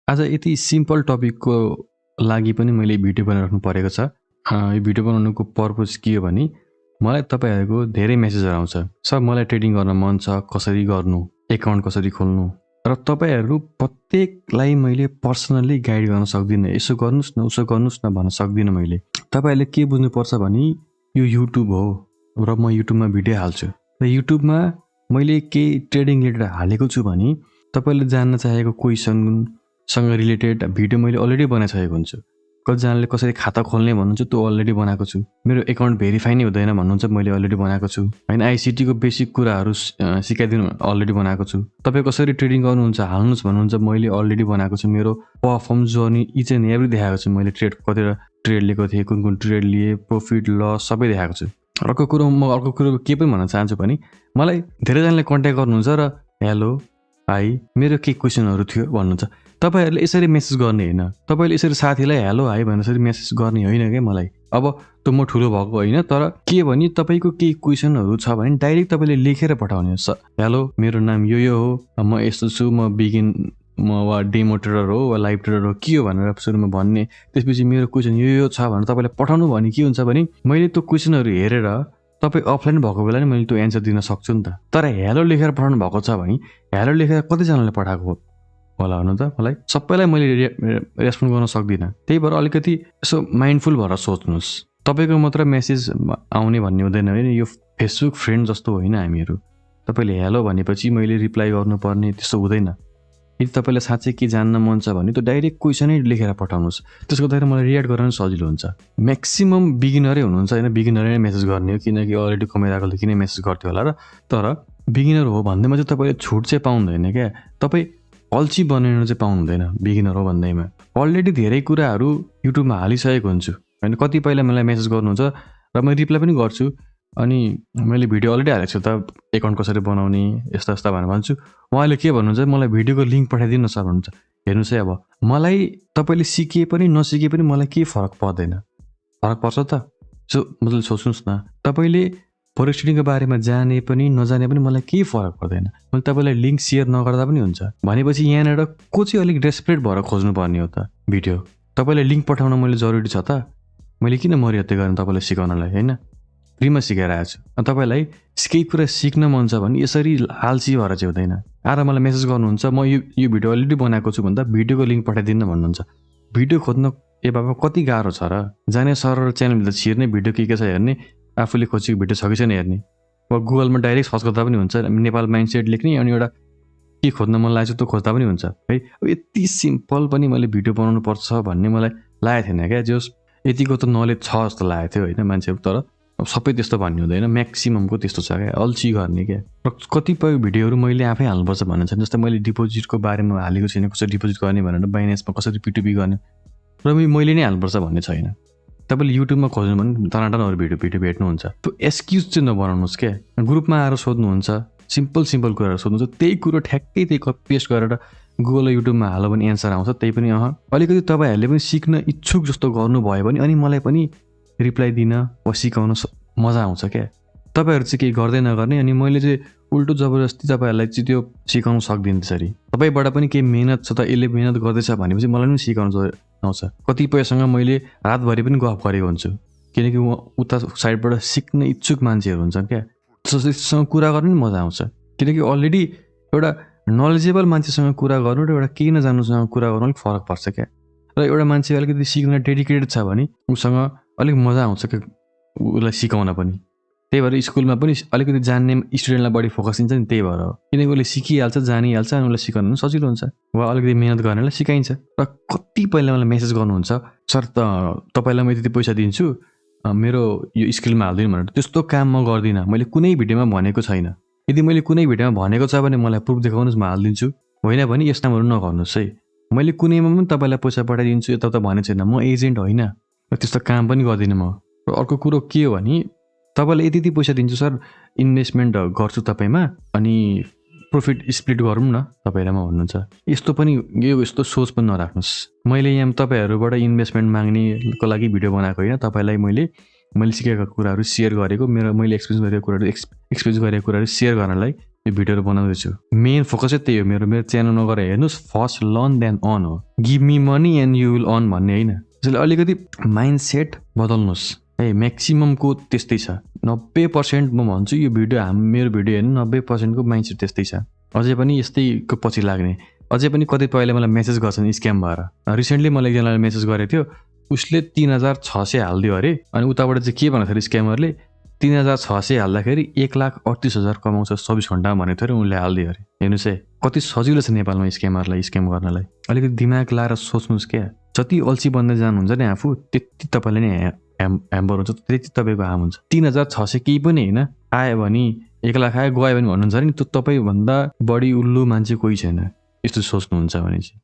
आज यति सिम्पल टपिकको लागि पनि मैले भिडियो बनाइराख्नु परेको छ। यो भिडियो बनाउनुको पर्पज के हो भने मलाई तपाईँहरूको धेरै मेसेजहरू आउँछ, सर मलाई ट्रेडिङ गर्न मन छ, कसरी गर्नु, एकाउन्ट कसरी खोल्नु, र तपाईँहरू प्रत्येकलाई मैले पर्सनल्ली गाइड गर्न सक्दिनँ। यसो गर्नुहोस् न, उसो गर्नुहोस् न भन्न सक्दिनँ मैले। तपाईँहरूले के बुझ्नुपर्छ भने यो युट्युब हो र म युट्युबमा भिडियो हाल्छु र युट्युबमा मैले केही ट्रेडिङ रिलेटेड हालेको छु भने तपाईँले जान्न चाहेको क्वेसनसँग रिलेटेड भिडियो मैले अलरेडी बनाइसकेको हुन्छु। कतिजनाले कसरी खाता खोल्ने भन्नुहुन्छ, त्यो अलरेडी बनाएको छु। मेरो एकाउन्ट भेरिफाई नै हुँदैन भन्नुहुन्छ, मैले अलरेडी बनाएको छु। होइन, आइसिटीको बेसिक कुराहरू सिकाइदिनु अलरेडी बनाएको छु। तपाईँ कसरी ट्रेडिङ गर्नुहुन्छ हाल्नुहोस् भन्नुहुन्छ, मैले अलरेडी बनाएको छु। मेरो perform journey each and every देखाएको छु। मैले कतिवटा ट्रेड लिएको थिएँ, कुन ट्रेड लिए, प्रफिट लस सबै देखाएको छु। अर्को कुरो के पनि भन्न चाहन्छु भने मलाई धेरैजनाले कन्ट्याक्ट गर्नुहुन्छ र हेलो हाई मेरो के क्वेसनहरू थियो भन्नुहुन्छ। तपाईँहरूले यसरी मेसेज गर्ने होइन, तपाईँले यसरी साथीलाई हेलो हाई भनेर यसरी मेसेज गर्ने होइन क्या मलाई। अब त म ठुलो भएको होइन, तर के भने तपाईँको केही क्वेसनहरू छ भने डाइरेक्ट तपाईँले लेखेर पठाउने हो। हेलो मेरो नाम यो हो, म यस्तो छु, म वा डेमो ट्रेडर हो वा लाइभ ट्रेडर हो, के हो भनेर सुरुमा भन्ने। त्यसपछि मेरो क्वेसन यो छ भनेर तपाईँले पठाउनु भने के हुन्छ भने मैले त्यो क्वेसनहरू हेरेर तपाईँ अफलाइन भएको बेला नै मैले त्यो एन्सर दिन सक्छु नि त। तर हेलो लेखेर पठाउनु भएको छ भने हेलो लेखेर कतिजनाले पठाएको होला भन्नु त मलाई? सबैलाई मैले रेस्पोन्ड गर्न सक्दिनँ। त्यही भएर अलिकति यसो माइन्डफुल भएर सोच्नुहोस्। तपाईँको मात्र मेसेज आउने भन्ने हुँदैन होइन, यो फेसबुक फ्रेन्ड जस्तो होइन हामीहरू। तपाईँले हेलो भनेपछि मैले रिप्लाई गर्नुपर्ने त्यस्तो हुँदैन। यदि तपाईँलाई साँच्चै के जान्न मन छ भने त्यो डाइरेक्ट क्वेसनै लेखेर पठाउनुहोस्। त्यसको गर्दाखेरि मलाई रियाक्ट गर्न सजिलो हुन्छ। म्याक्सिमम बिगिनरै हुनुहुन्छ होइन, बिगिनरै नै मेसेज गर्ने हो, किनकि अलरेडी कमाइरहेकोले किन मेसेज गर्थ्यो होला र। तर बिगिनर हो भन्दैमा चाहिँ तपाईँले छुट चाहिँ पाउँदैन क्या। तपाईँ अल्छी बनिनु चाहिँ पाउनुहुँदैन बिगिनर हो भन्दैमा। अलरेडी धेरै कुराहरू युट्युबमा हालिसकेको हुन्छु होइन। कतिपयले मलाई मेसेज गर्नुहुन्छ र म रिप्लाई पनि गर्छु। अनि मैले भिडियो अलरेडी हालेको छु त, एकाउन्ट कसरी बनाउने यस्ता यस्ता भनेर भन्छु। उहाँले के भन्नुहुन्छ, मलाई भिडियोको लिङ्क पठाइदिनु सर भन्नुहुन्छ। हेर्नुहोस् है, अब मलाई तपाईँले सिके पनि नसिके पनि मलाई केही फरक पर्दैन। फरक पर्छ त? मतलब सोच्नुहोस् न, तपाईँले फरेक्स ट्रेडिङको बारेमा जाने पनि नजाने पनि मलाई केही फरक पर्दैन। मैले तपाईँलाई लिङ्क सेयर नगर्दा पनि हुन्छ। भनेपछि यहाँनिर को चाहिँ अलिक डेस्परेट भएर खोज्नुपर्ने हो त भिडियो? तपाईँलाई लिङ्क पठाउन मैले जरुरी छ त? मैले किन मर्यादा गरेँ तपाईँलाई सिकाउनलाई? होइन, फ्रीमा सिकाइरहेको छु। तपाईँलाई केही कुरा सिक्न मन छ भने यसरी आल्छी भएर चाहिँ हुँदैन। आएर मलाई मेसेज गर्नुहुन्छ, म यो भिडियो अलरेडी बनाएको छु भन्दा भिडियोको लिङ्क पठाइदिनु भन्नुहुन्छ। भिडियो खोज्न ए बाबा कति गाह्रो छ र? जाने सरर च्यानलभित्र छिर्ने, भिडियो के छ हेर्ने, आफूले खोजेको भिडियो छ कि छैन हेर्ने, वा गुगलमा डाइरेक्ट सर्च गर्दा पनि हुन्छ। नेपाल माइन्डसेट लेख्ने अनि एउटा के खोज्न मन लागेको छ त्यो खोज्दा पनि हुन्छ है। अब यति सिम्पल पनि मैले भिडियो बनाउनु पर्छ भन्ने मलाई लागेको थिएन क्या। जस यतिको त नलेज छ जस्तो लागेको थियो होइन मान्छेहरू। तर अब सबै त्यस्तो भन्ने हुँदैन, म्याक्सिममको त्यस्तो छ क्या, अल्छी गर्ने क्या। र कतिपय भिडियोहरू मैले आफै हाल्नुपर्छ भन्ने छ। जस्तै मैले डिपोजिटको बारेमा हालेको छैन, कसरी डिपोजिट गर्ने भनेर, बाइनेन्समा कसरी P2P गर्ने, र मैले नै हाल्नुपर्छ भन्ने छैन। तपाईँले युट्युबमा खोज्नु भने टनाटनहरू भिडियो भेट्नुहुन्छ। त्यो एक्सक्युज चाहिँ नबनाउनुहोस् क्या। ग्रुपमा आएर सोध्नुहुन्छ, सिम्पल कुराहरू सोध्नुहुन्छ, त्यही कुरो ठ्याक्कै त्यही कपी पेस्ट गरेर गुगल र युट्युबमा हाल्यो भने एन्सर आउँछ। त्यही पनि अलिकति तपाईँहरूले पनि सिक्न इच्छुक जस्तो गर्नुभयो भने अनि मलाई पनि रिप्लाई दिन वा सिकाउन मजा आउँछ क्या। तपाईँहरू चाहिँ केही गर्दै नगर्ने अनि मैले चाहिँ उल्टो जबरजस्ती तपाईँहरूलाई चाहिँ त्यो सिकाउन सक्दिनँ। त्यसरी तपाईँबाट पनि केही मेहनत छ त, यसले मेहनत गर्दैछ भनेपछि मलाई पनि सिकाउन आउँछ। कतिपयसँग मैले रातभरि पनि गफ गरेको हुन्छु, किनकि उता साइडबाट सिक्न इच्छुक मान्छेहरू हुन्छन् क्या। त्यससँग कुरा गर्नु पनि मजा आउँछ, किनकि अलरेडी एउटा नलेजेबल मान्छेसँग कुरा गर्नु र एउटा केही नजान्नुसँग कुरा गर्नु अलिक फरक पर्छ क्या। र एउटा मान्छे अलिकति सिक्न डेडिकेटेड छ भने उसँग अलिक मजा आउँछ क्या उसलाई सिकाउन पनि। त्यही भएर स्कुलमा पनि अलिकति जान्ने स्टुडेन्टलाई बढी फोकस दिन्छ नि, त्यही भएर हो। किनकि उसले सिकिहाल्छ, जानिहाल्छ, अनि उसलाई सिकाउनु पनि सजिलो हुन्छ, वा अलिकति मिहिनेत गर्नेलाई सिकाइन्छ। र कतिपयले मलाई मेसेज गर्नुहुन्छ, सर तपाईँलाई म यति पैसा दिन्छु, मेरो यो स्किलमा हालिदिनु भनेर। त्यस्तो काम म गर्दिनँ, मैले कुनै भिडियोमा भनेको छैन। यदि मैले कुनै भिडियोमा भनेको छ भने मलाई प्रुफ देखाउनुहोस्, म हालिदिन्छु। होइन भने यस्तो कामहरू नगर्नुहोस् है। मैले कुनैमा पनि तपाईँलाई पैसा पठाइदिन्छु यता त भनेको छैन, म एजेन्ट होइन र त्यस्तो काम पनि गर्दिनँ म। र अर्को कुरो के हो भने तपाईँलाई यति पैसा दिन्छु सर, इन्भेस्टमेन्ट गर्छु तपाईँमा, अनि प्रफिट स्प्लिट गरौँ न तपाईँ र म भन्नुहुन्छ। यस्तो पनि यस्तो सोच पनि नराख्नुहोस्। मैले यहाँ तपाईँहरूबाट इन्भेस्टमेन्ट माग्नेको लागि भिडियो बनाएको होइन। तपाईँलाई मैले सिकेका कुराहरू सेयर गरेको, मैले एक्सपिरियन्स गरेको कुराहरू सेयर गर्नलाई यो भिडियोहरू बनाउँदैछु। मेन फोकसै त्यही हो मेरो च्यानलमा गएर हेर्नुहोस्, फर्स्ट लर्न देन अर्न हो। Give me money and you will earn भन्ने होइन। त्यसैले अलिकति माइन्ड सेट बदल्नुहोस् है। म्याक्सिममको त्यस्तै छ। 90% म भन्छु यो मेरो भिडियो हेर्नु 90%को माइन्ड सेट त्यस्तै छ। अझै पनि यस्तैको पछि लाग्ने, अझै पनि कतिपयले मलाई मेसेज गर्छन् स्क्याम भएर। रिसेन्टली मलाई एकजनाले मेसेज गरेको थियो, उसले 3600 हालिदियो अरे, अनि उताबाट चाहिँ के भनेको थियो स्क्यामरले, 3600 हाल्दाखेरि 1,38,000 कमाउँछ 24 घन्टामा भनेको थियो, उनले हालिदियो अरे। हेर्नुहोस् है, कति सजिलो छ नेपालमा स्क्यामरलाई स्क्याम गर्नलाई। अलिकति दिमाग लाएर सोच्नुहोस् क्या। जति अल्छी बन्दै जानुहुन्छ नि आफू, त्यति तपाईँले नै ह्याम्बर हुन्छ, त्यति तपाईँको हार्म हुन्छ। 3600 केही पनि होइन, आयो भने 1 लाख आयो, गयो भने भन्नुहुन्छ नि, त्यो तपाईँभन्दा बढी उल्लु मान्छे कोही छैन यस्तो सोच्नुहुन्छ भने चाहिँ।